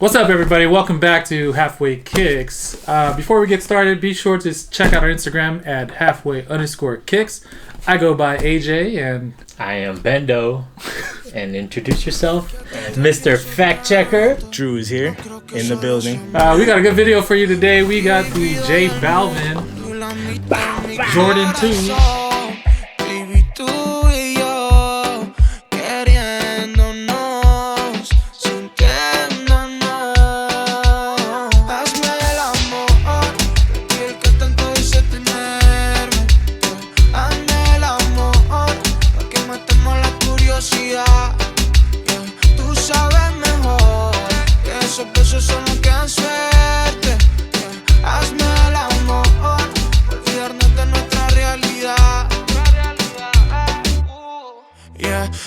What's up, everybody? Welcome back to Halfway Kicks. Before we get started, be sure to check out our Instagram at halfway_kicks. I go by AJ, and I am Bendo. And introduce yourself, Mr. Fact Checker. Drew is here in the building. We got a good video for you today. We got the JBalvin Jordan 2.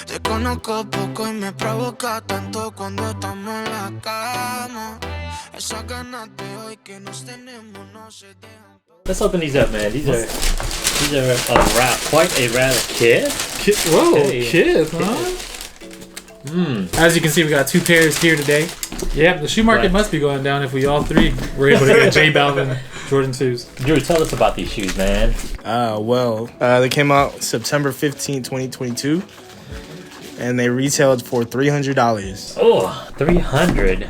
Te conozco poco y me provoca tanto cuando estamos en la cama. Esas ganas de hoy que nos tenemos no se dejan. Let's open these up, man. These are quite a rather kid. Whoa, kid, huh? As you can see, we got two pairs here today. Yep, the shoe market must be going down if we all three were able to get JBalvin Jordan 2s. Drew, tell us about these shoes, man. They came out September 15, 2022. And they retailed for $300. Oh, $300.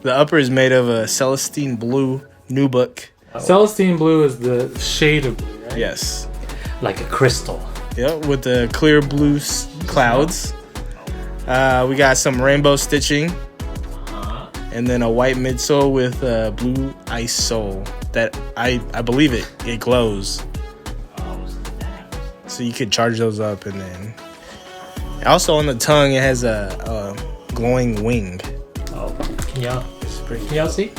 The upper is made of a Celestine blue nubuck. Oh. Celestine blue is the shade of blue, right? Yes. Like a crystal. Yep, with the clear blue clouds. We got some rainbow stitching. And then a white midsole with a blue ice sole. That I believe it glows. So you could charge those up and then... Also on the tongue, it has a glowing wing. Oh, can y'all see?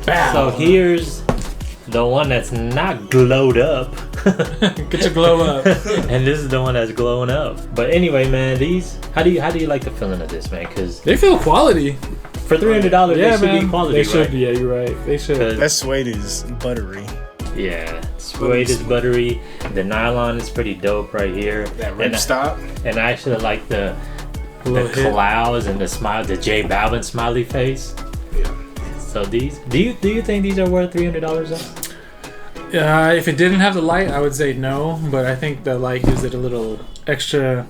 Bow. So here's the one that's not glowed up. Get your glow up. And this is the one that's glowing up. But anyway, man, these how do you like the feeling of this, man? Because they feel quality. For $300, yeah, they should be quality. They should be. Yeah, you're right. They should. That suede is buttery. Yeah, suede is buttery. The nylon is pretty dope right here. That rip stop. And I actually like the clouds and the smile, the JBalvin smiley face. Yeah. So these, do you think these are worth $300? If it didn't have the light, I would say no. But I think the light gives it a little extra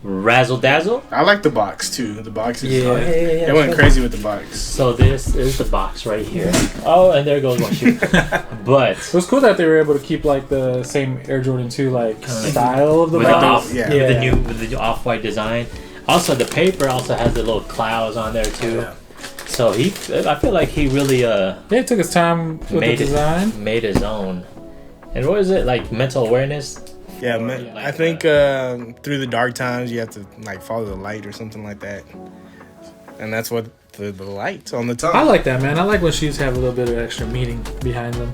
razzle dazzle. I like the box too. The box is yeah. They went crazy with the box. So this is the box right here. Oh, and there goes my shoe. But it was cool that they were able to keep like the same Air Jordan 2 like style of the box. With the off-white design. Also, the paper also has the little clouds on there too. Yeah. So I feel like he really he took his time with the design. Made his own. And what is it, like mental awareness? Yeah, I think through the dark times you have to like follow the light or something like that, and that's what the light on the tongue. I like that, man. I like when shoes have a little bit of extra meaning behind them.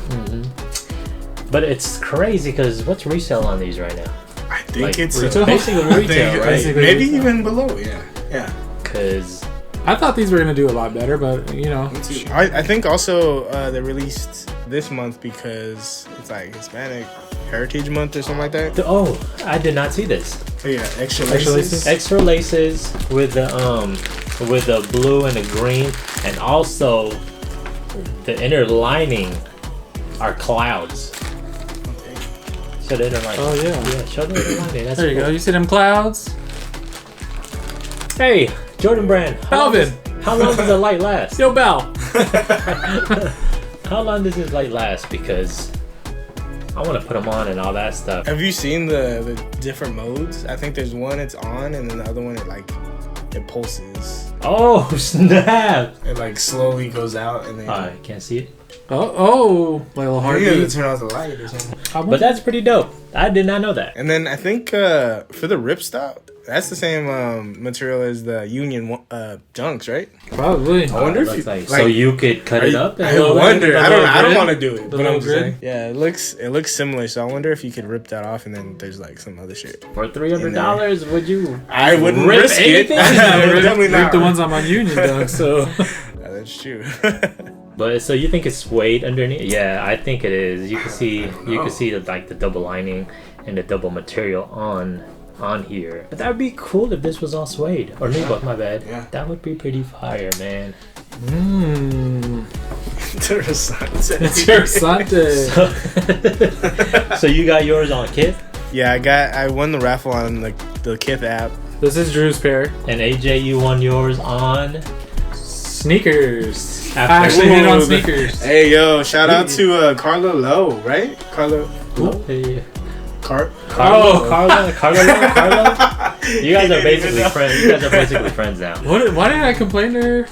Mm-hmm. But it's crazy because what's resale on these right now? I think it's basically retail, right? Maybe even below. Yeah. Because I thought these were gonna do a lot better, but you know, I think also they released this month because it's like Hispanic Heritage Month or something like that. Oh, I did not see this. Oh, yeah, extra laces. Extra laces with the blue and the green, and also the inner lining are clouds. Okay. Show the inner lining. Oh yeah. Yeah, show the inner lining. That's there you cool. go. You see them clouds? Hey, Jordan brand. Balvin. How long does the light last? Yo, Bal. How long does this light last? Because I want to put them on and all that stuff. Have you seen the different modes? I think there's one it's on, and then the other one it pulses. Oh snap! It like slowly goes out, and then I can't see it. Oh, like a little heartbeat. You have to turn off the light or something. But that's pretty dope. I did not know that. And then I think for the ripstop, that's the same material as the Union Dunks, right? Probably. I wonder if so you could cut it up. I wonder. I don't want to do it, but I'm just saying. Yeah, it looks similar. So I wonder if you could rip that off, and then there's like some other shit. For $300, would you? I wouldn't rip risk anything? it. I would definitely not rip the ones on my Union Dunks. So that's true. But so you think it's suede underneath? Yeah, I think it is. You can see the double lining and the double material on on here. But that would be cool if this was all suede. Or nubuck, my bad. Yeah. That would be pretty fire, man. Interessante. Interessante. So you got yours on Kith? Yeah, I won the raffle on the Kith app. This is Drew's pair. And AJ, you won yours on Sneakers. After- I actually hit on Ooh, sneakers. Hey yo, shout out to Carla Lowe, right? Carla. Hey, Carla. Carla. You guys are basically friends. You guys are basically friends now. Why did I complain to her?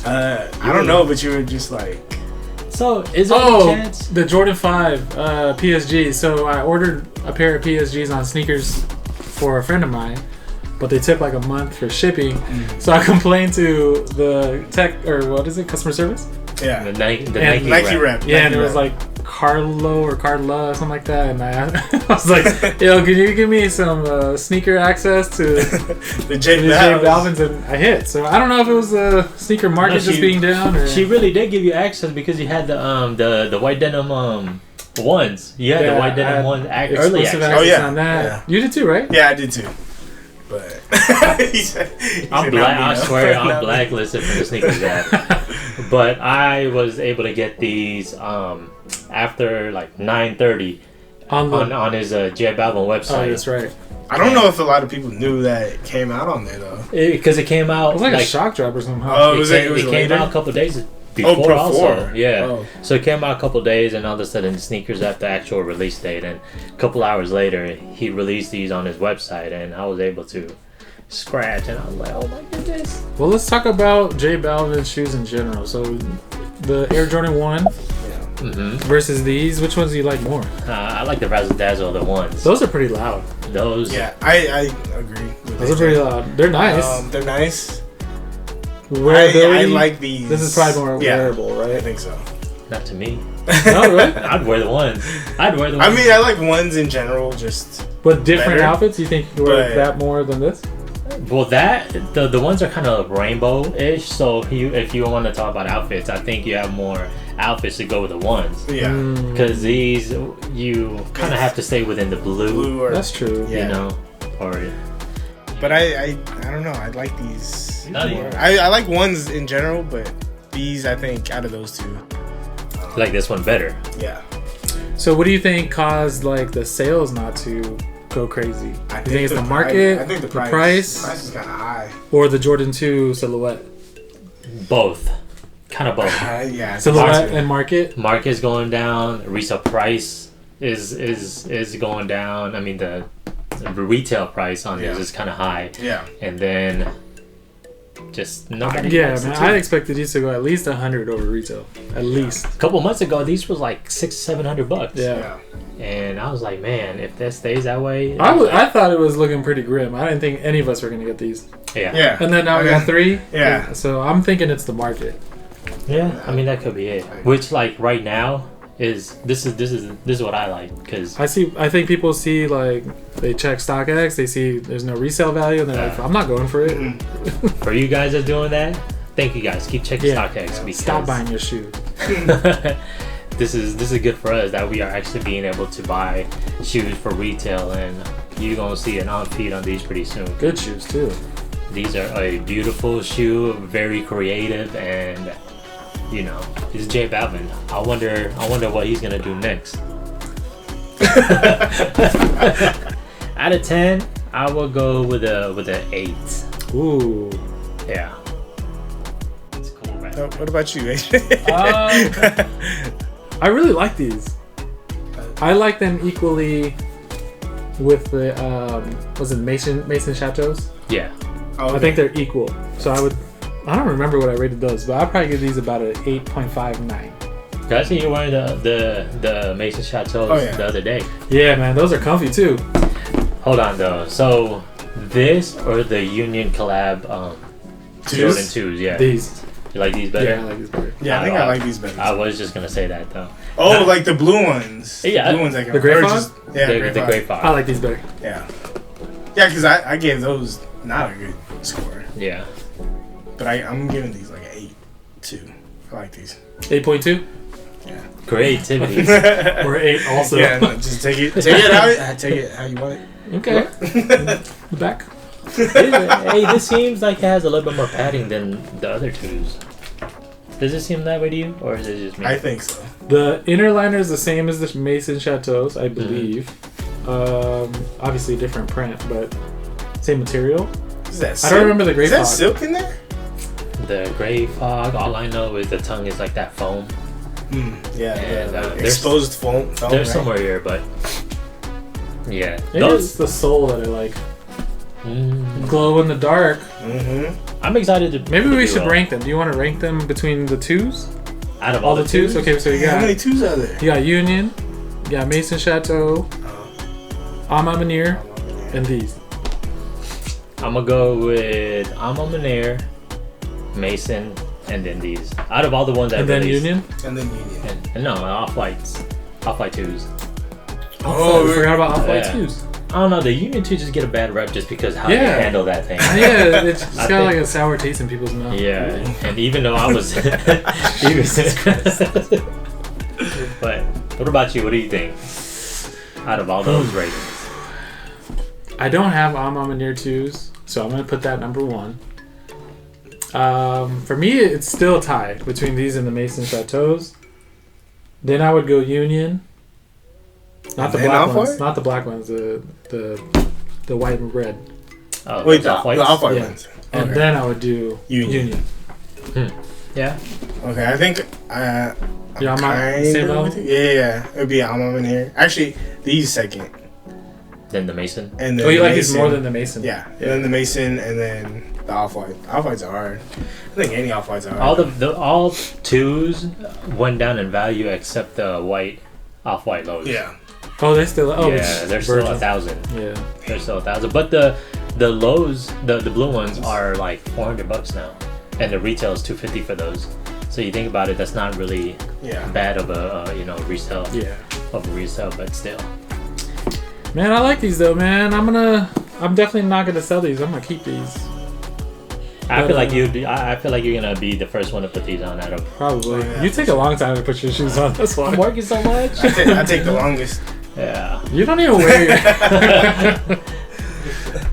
I don't know, but you were just like, So is there any chance? The Jordan 5 PSG. So I ordered a pair of PSGs on sneakers for a friend of mine, but they took like a month for shipping. So I complained to the tech, or what is it, customer service? yeah, The Nike Nike rep. rep. Yeah, and Nike it was rep. like Carlo or Carla, something like that. And I was like, yo, can you give me some sneaker access to the the JBalvins. JBalvins? And I hit. So I don't know if it was the sneaker market No, just being down or. She really did give you access because you had the white denim ones. You had the white denim ones early exclusive access. Oh, access yeah. on that. Yeah. You did too, right? Yeah, I did too. But I'm black. I swear I'm blacklisted from the sneakers app. But I was able to get these after like 9:30 on his JBalvin website. Oh, that's right. I don't know if a lot of people knew that it came out on there though. Because it came out It was like a shock drop or something. Huh? Oh, it was it came later? out a couple days before. before. Also, yeah. Oh. So it came out a couple days, and all of a sudden, the sneakers at the actual release date, and a couple hours later, he released these on his website, and I was able to scratch, and I was like, oh my goodness. Well, let's talk about JBalvin shoes in general. So, the Air Jordan 1 versus these, which ones do you like more? I like the Razzle Dazzle, the ones. Those are pretty loud. Those. Yeah, I agree. With Those are AJ. pretty loud. They're nice. They're nice. Wearability. I like these. This is probably more Yeah, wearable, I right? think so. Not to me. No, really? I'd wear the ones. I mean, I like ones in general. Just But different Better. outfits, you think you wear But- that more than this? Well, the ones are kind of rainbow-ish. So if you want to talk about outfits, I think you have more outfits to go with the ones. yeah, Because these, you kind of have to stay within the blue or That's true. Yeah. you know, or But I don't know. I like these. Oh, more. yeah. I like ones in general, but these I think out of those two, like this one better. yeah. So, what do you think caused like the sales not to go crazy? I You think it's the price- market, I think the price, price is kind of high. or the Jordan 2 silhouette? Both, kind of both. Yeah, Silhouette and market. Market's going down. Resale price is going down. I mean the retail price on this Yeah. is kind of high, yeah. and then just nobody. Yeah, likes man. it I too. expected these to go at least 100 over retail. At least. A couple months ago, these was like $600-700. Yeah. And I was like, man, if that stays that way, I thought it was looking pretty grim. I didn't think any of us were gonna get these. yeah. Yeah. And then now we got 3. Yeah. So I'm thinking it's the market. Yeah, I mean that could be it. Which like right now is this is what I like because I think people see like they check StockX, they see there's no resale value, and they're like, I'm not going for it. for you guys that's doing that, thank you guys. Keep checking Yeah. StockX because Stop buying your shoe. this is good for us that we are actually being able to buy shoes for retail, and you're gonna see an on feed on these pretty soon. Good shoes too. These are a beautiful shoe, very creative, and you know, it's JBalvin. I wonder what he's gonna do next. Out of 10, I will go with a 8. Ooh. Yeah. It's cool, right? What about you, AJ? I really like these. I like them equally with the was it Mason Chateaus? Yeah. I think they're equal. So I don't remember what I rated those, but I'd probably give these about an 8.59. I see you wearing the Mason Chateaus the other day. Yeah, man, those are comfy too. Hold on though. So this or the Union collab Jordan 2s, yeah. These. You like these better? Yeah, I like these better. Yeah, I think I like these better. I was just gonna say that though. Oh, like the blue ones. Yeah. The blue ones I got. The gray Or fog? just- Yeah, the Great I Fog. like these better. Yeah. Yeah, because I gave those not a good score. Yeah. But I'm giving these like an 8 too. I like these. 8.2 Creativity. or 8 also. Yeah, no, just take it how you want it. Okay. The back. Hey, this seems like it has a little bit more padding than the other twos. Does it seem that way to you, or is it just me? I think so. The inner liner is the same as the Mason Chateaus, I believe. Obviously different print, but same material. Is that silk? I don't remember the gray Is that fog. silk in there? The gray fog. All I know is the tongue is like that foam. Yeah. And, the exposed foam. There's right? somewhere here, but yeah. Maybe it's the sole that I like. Glow in the dark. I'm excited to. Maybe we should rank them. Do you want to rank them between the twos? Out of all the twos? Okay, so you got. How many twos are there? You got Union, you got Mason Chateau, Ama Manir, and these. I'm gonna go with Ama Manir, Mason, and then these. Out of all the ones that and then Union. And then Union. And no, Off-Whites. Off-White twos. Oh, we forgot about Off-White twos. I don't know, the Union 2 just get a bad rep just because how they handle that thing. Yeah, it's got like a sour taste in people's mouth. Yeah, and even though I was... But what about you? What do you think? Out of all those ratings. I don't have Ama Manir 2s, so I'm going to put that number 1. For me, it's still a tie between these and the Mason Chateaus. Then I would go Union. Not the black ones. Not the black ones. The white and red. Oh, wait, the Off-White ones. And then I would do Union. Yeah. Okay, I think yeah, same level? Yeah, it would be Ama Manir. Actually, these second. Then the Mason. And then you like these more than the Mason? Yeah. And then the Mason, and then the Off-White. Off-Whites are hard. I think any Off-Whites are hard. All twos went down in value except the white Off-White lows. Yeah. Oh, they still. Oh, yeah, they're still 1,000. Yeah, they're still 1,000. But the lows, the blue ones are like $400 now, and the retail is $250 for those. So you think about it, that's not really bad of a resale. Yeah, of a resale, but still. Man, I like these though, man. I'm definitely not gonna sell these. I'm gonna keep these. I feel like you're gonna be the first one to put these on out of. Probably. You take a long time to put your shoes on. That's why. I'm working so much. I take the longest. Yeah. You don't even wear your...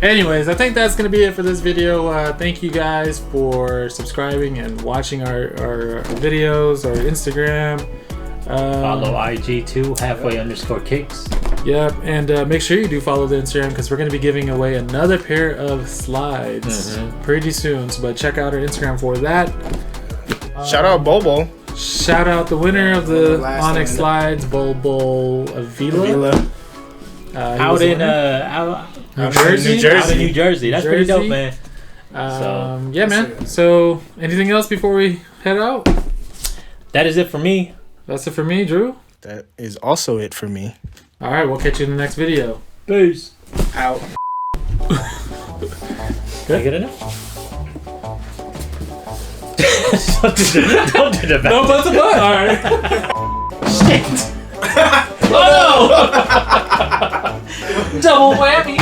Anyways, I think that's going to be it for this video. Thank you guys for subscribing and watching our videos, our Instagram. Follow IG too, halfway_kicks. Yep, and make sure you do follow the Instagram because we're going to be giving away another pair of slides pretty soon. But check out our Instagram for that. Shout out Bobo. Shout out the winner of the Onyx slides, Bobo Avila. Out in New Jersey. Out in New Jersey. That's pretty dope, man. Yeah, man. So, anything else before we head out? That is it for me. That's it for me, Drew. That is also it for me. All right, we'll catch you in the next video. Peace. Out. Can I get it now? Don't do the back. No, but the butt. All right. Shit. Oh no! Double whammy.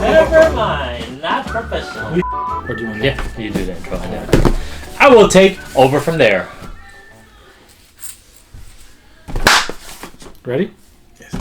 Never mind. Not professional. Or do you want to? Yeah, you do that. I will take over from there. Ready? Yes.